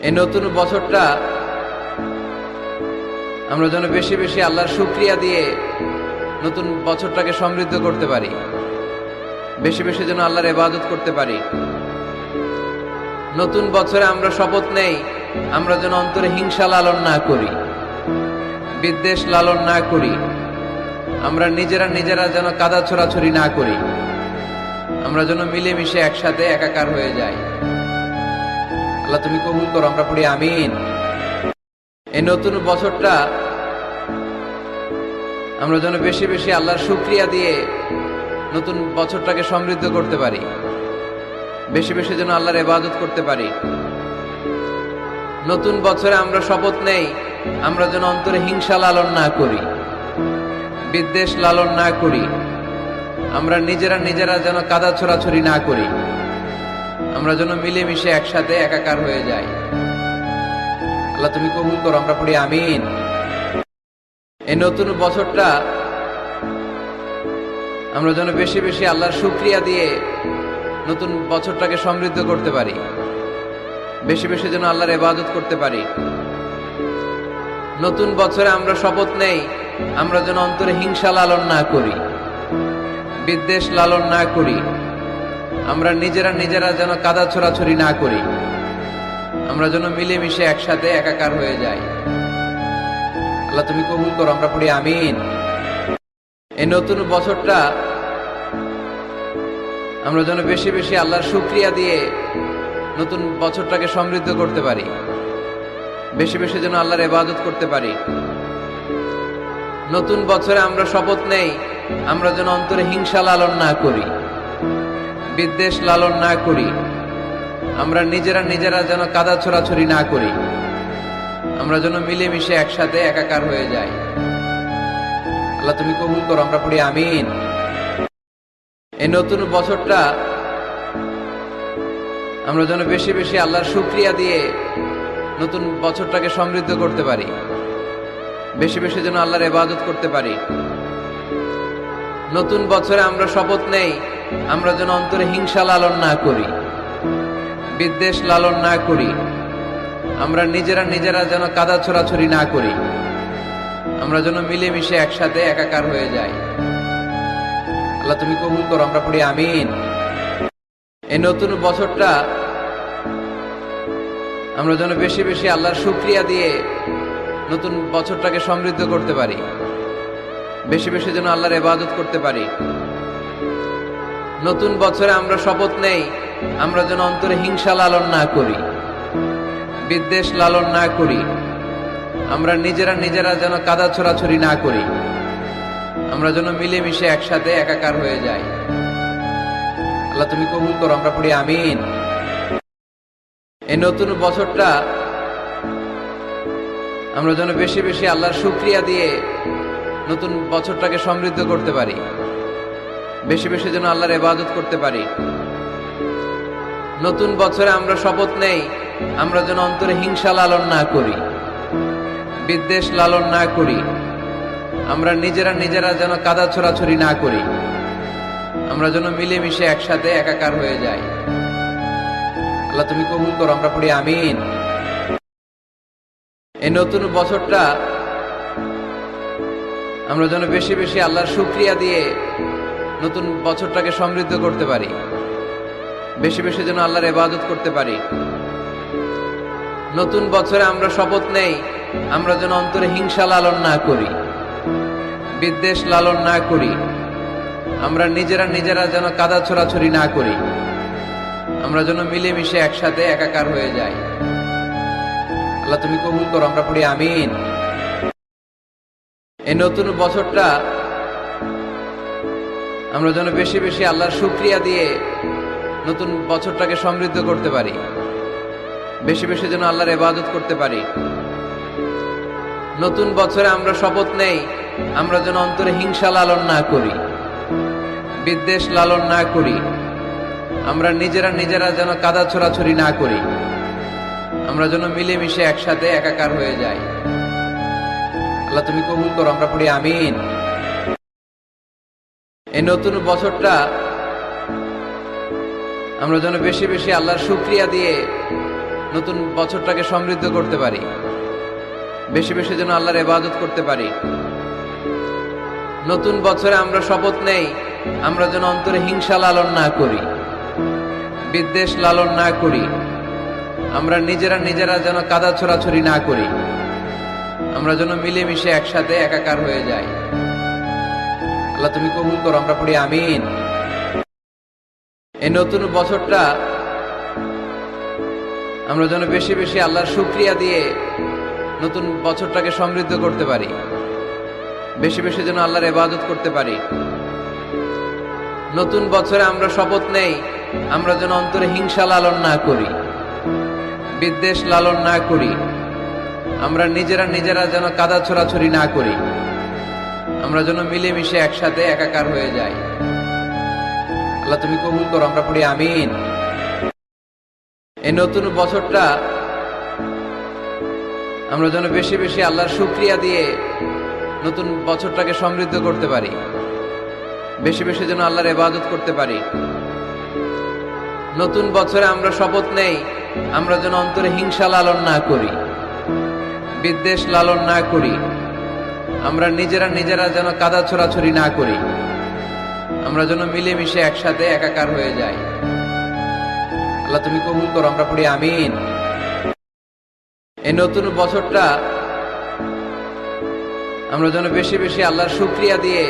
এই নতুন বছরটা আমরা যেন বেশি বেশি আল্লাহর শুকরিয়া দিয়ে নতুন বছরটাকে সমৃদ্ধ করতে পারি, বেশি বেশি যেন আল্লাহর ইবাদত করতে পারি। নতুন বছরে আমরা শপথ নেই, আমরা যেন অন্তরে হিংসা লালন না করি, বিদ্বেষ লালন না করি, আমরা নিজেরা যেন কাদা ছোড়াছড়ি না করি, আমরা যেন মিলেমিশে একসাথে একাকার হয়ে যাই। আল্লাহ তুমি কবুল করো, আমরা পড়ি আমিন। এই নতুন বছরটা আমরা যেন বেশি বেশি আল্লাহর শুকরিয়া দিয়ে নতুন বছরটাকে সমৃদ্ধ করতে পারি, বেশি বেশি যেন আল্লাহর ইবাদত করতে পারি। নতুন বছরে আমরা শপথ নেই, আমরা যেন অন্তরে হিংসা লালন না করি, বিদ্বেষ লালন না করি, আমরা নিজেরা যেন কাদা ছোড়াছড়ি না করি, আমরা যেন মিলেমিশে একসাথে একাকার হয়ে যাই। আল্লাহ তুমি কবুল করো, আমরা পড়ি আমিন। এই নতুন বছরটা আমরা যেন বেশি বেশি আল্লাহর শুকরিয়া দিয়ে নতুন বছরটাকে সমৃদ্ধ করতে পারি, বেশি বেশি যেন আল্লাহর ইবাদত করতে পারি। নতুন বছরে আমরা শপথ নেই, আমরা যেন অন্তরে হিংসা লালন না করি, বিদ্বেষ লালন না করি, আমরা নিজেরা যেন কাদা ছোড়াছড়ি না করি, আমরা যেন মিলেমিশে একসাথে একাকার হয়ে যাই। আল্লাহ তুমি কবুল করো, আমরা পড়ি আমিন। এই নতুন বছরটা আমরা যেন বেশি বেশি আল্লাহর শুকরিয়া দিয়ে নতুন বছরটাকে সমৃদ্ধ করতে পারি, বেশি বেশি যেন আল্লাহর ইবাদত করতে পারি। নতুন বছরে আমরা শপথ নেই, আমরা যেন অন্তরে হিংসা লালন না করি, বিদ্বেষ লালন না করি, আমরা নিজেরা যেন কাদা ছোড়াছড়ি না করি, আমরা যেন মিলেমিশে একসাথে একাকার হয়ে যাই। আল্লাহ তুমি কবুল করো, আমরা পড়ি আমিন। এই নতুন বছরটা আমরা যেন বেশি বেশি আল্লাহর শুকরিয়া দিয়ে নতুন বছরটাকে সমৃদ্ধ করতে পারি, বেশি বেশি যেন আল্লাহর ইবাদত করতে পারি। নতুন বছরে আমরা শপথ নেই, আমরা যেন অন্তরে হিংসা লালন না করি, বিদ্বেষ লালন না করি, আমরা নিজেরা যেন কাদা ছোড়াছড়ি না করি, আমরা যেন মিলেমিশে একসাথে একাকার হয়ে যাই। আল্লাহ তুমি কবুল করো, আমরা পড়ি আমিন। এই নতুন বছরটা আমরা যেন বেশি বেশি আল্লাহর শুকরিয়া দিয়ে নতুন বছরটাকে সমৃদ্ধ করতে পারি, বেশি বেশি যেন আল্লাহর ইবাদত করতে পারি। নতুন বছরে আমরা শপথ নেই, আমরা যেন অন্তরে হিংসা লালন না করি, বিদ্বেষ লালন না করি, আমরা নিজেরা যেন কাদা ছোড়াছড়ি না করি, আমরা যেন মিলেমিশে একসাথে একাকার হয়ে যাই। আল্লাহ তুমি কবুল করো, আমরা পড়ি আমিন। এই নতুন বছরটা আমরা যেন বেশি বেশি আল্লাহর শুকরিয়া দিয়ে নতুন বছরটাকে সমৃদ্ধ করতে পারি, বেশি বেশি যেন আল্লাহর ইবাদত করতে পারি। নতুন বছরে আমরা শপথ নেই, আমরা যেন অন্তরে হিংসা লালন না করি, বিদ্বেষ লালন না করি, আমরা নিজেরা যেন কাদা ছোড়াছড়ি না করি, আমরা যেন মিলেমিশে একসাথে একাকার হয়ে যাই। আল্লাহ তুমি কবুল করো, আমরা পড়ি আমিন। এই নতুন বছরটা আমরা যেন বেশি বেশি আল্লাহর শুকরিয়া দিয়ে নতুন বছরটাকে সমৃদ্ধ করতে পারি, বেশি বেশি যেন আল্লাহর ইবাদত করতে পারি। নতুন বছরে আমরা শপথ নেই, আমরা যেন অন্তরে হিংসা লালন না করি, বিদ্বেষ লালন না করি, আমরা নিজেরা যেন কাদা ছোড়াছড়ি না করি, আমরা যেন মিলেমিশে একসাথে একাকার হয়ে যাই। আল্লাহ তুমি কবুল করো, আমরা পড়ি আমিন। এই নতুন বছরটা আমরা যেন বেশি বেশি আল্লাহর শুকরিয়া দিয়ে নতুন বছরটাকে সমৃদ্ধ করতে পারি, বেশি বেশি যেন আল্লাহর ইবাদত করতে পারি। নতুন বছরে আমরা শপথ নেই, আমরা যেন অন্তরে হিংসা লালন না করি, বিদ্বেষ লালন না করি, আমরা নিজেরা যেন কাদা ছোড়াছড়ি না করি, আমরা যেন মিলেমিশে একসাথে একাকার হয়ে যাই। আল্লাহ তুমি কবুল করো, আমরা পড়ি আমিন। এই নতুন বছরটা আমরা যেন বেশি বেশি আল্লাহর শুকরিয়া দিয়ে নতুন বছরটাকে সমৃদ্ধ করতে পারি, বেশি বেশি যেন আল্লাহর ইবাদত করতে পারি। নতুন বছরে আমরা শপথ নেই, আমরা যেন অন্তরে হিংসা লালন না করি, বিদ্বেষ লালন না করি, আমরা নিজেরা যেন কাদা ছোড়াছড়ি না করি, আমরা যেন মিলেমিশে একসাথে একাকার হয়ে যাই। আল্লাহ তুমি কবুল করো, আমরা পড়ি আমিন। এই নতুন বছরটা আমরা যেন বেশি বেশি আল্লাহর শুকরিয়া দিয়ে নতুন বছরটাকে সমৃদ্ধ করতে পারি, বেশি বেশি যেন আল্লাহর ইবাদত করতে পারি। নতুন বছরে আমরা শপথ নেই, আমরা যেন অন্তরে হিংসা লালন না করি, বিদ্বেষ লালন না করি, আমরা নিজেরা যেন কাদা ছোড়াছড়ি না করি, আমরা যেন মিলেমিশে একসাথে একাকার হয়ে যাই। আল্লাহ তুমি কবুল করো, আমরা পড়ি আমিন। এই নতুন বছরটা আমরা যেন বেশি বেশি আল্লাহর শুকরিয়া দিয়ে নতুন বছরটাকে সমৃদ্ধ করতে পারি, বেশি বেশি যেন আল্লাহর ইবাদত করতে পারি। নতুন বছরে আমরা শপথ নেই, আমরা যেন অন্তরে হিংসা লালন না করি, বিদ্বেষ লালন না করি, আমরা নিজেরা যেন কাদা ছোড়াছড়ি না করি, আমরা যেন মিলেমিশে একসাথে একাকার হয়ে যাই। আল্লাহ তুমি কবুল করো, আমরা পড়ি আমিন। এই নতুন বছরটা আমরা যেন বেশি বেশি আল্লাহর শুকরিয়া দিয়ে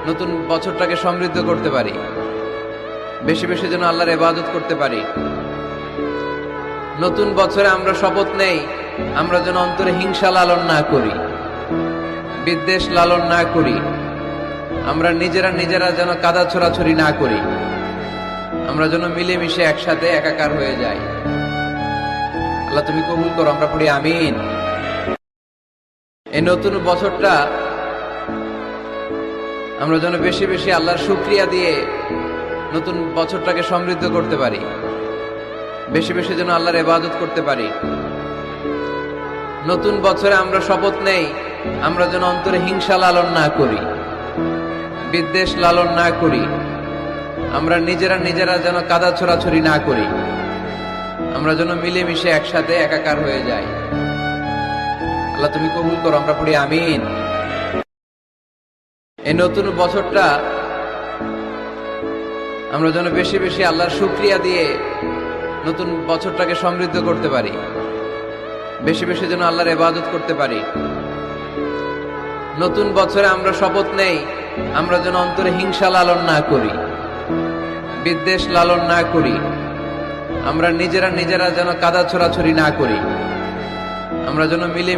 নতুন বছরটাকে সমৃদ্ধ করতে পারি, বেশি বেশি যেন আল্লাহর ইবাদত করতে পারি। নতুন বছরে আমরা শপথ নেই, আমরা যেন অন্তরে হিংসা লালন না করি, বিদ্বেষ লালন না করি, আমরা নিজেরা যেন কাদা ছোড়াছড়ি না করি, আমরা যেন মিলেমিশে একসাথে একাকার হয়ে যাই। আল্লাহ তুমি কবুল করো, আমরা পড়ি আমিন। এই নতুন বছরটা আমরা যেন বেশি বেশি আল্লাহর শুকরিয়া দিয়ে নতুন বছরটাকে সমৃদ্ধ করতে পারি, বেশি বেশি যেন আল্লাহর ইবাদত করতে পারি। নতুন বছরে আমরা শপথ নেই, আমরা যেন অন্তরে হিংসা লালন না করি, বিদ্বেষ লালন না করি, আমরা নিজেরা যেন কাদা ছোড়াছড়ি না করি, আমরা যেন মিলেমিশে একসাথে একাকার হয়ে যাই। আল্লাহ তুমি কবুল করো, আমরা পড়ি আমিন। এই নতুন বছরটা আমরা যেন বেশি বেশি আল্লাহর শুকরিয়া দিয়ে নতুন বছরটাকে সমৃদ্ধ করতে পারি, বেশি বেশি যেন আল্লাহর ইবাদত করতে পারি। নতুন বছরে আমরা শপথ নেই, আমরা যেন অন্তরে হিংসা লালন না করি, বিদ্বেষ লালন না করি, আমরা নিজেরা যেন কাদা ছোড়াছড়ি না করি, আমরা যেন মিলে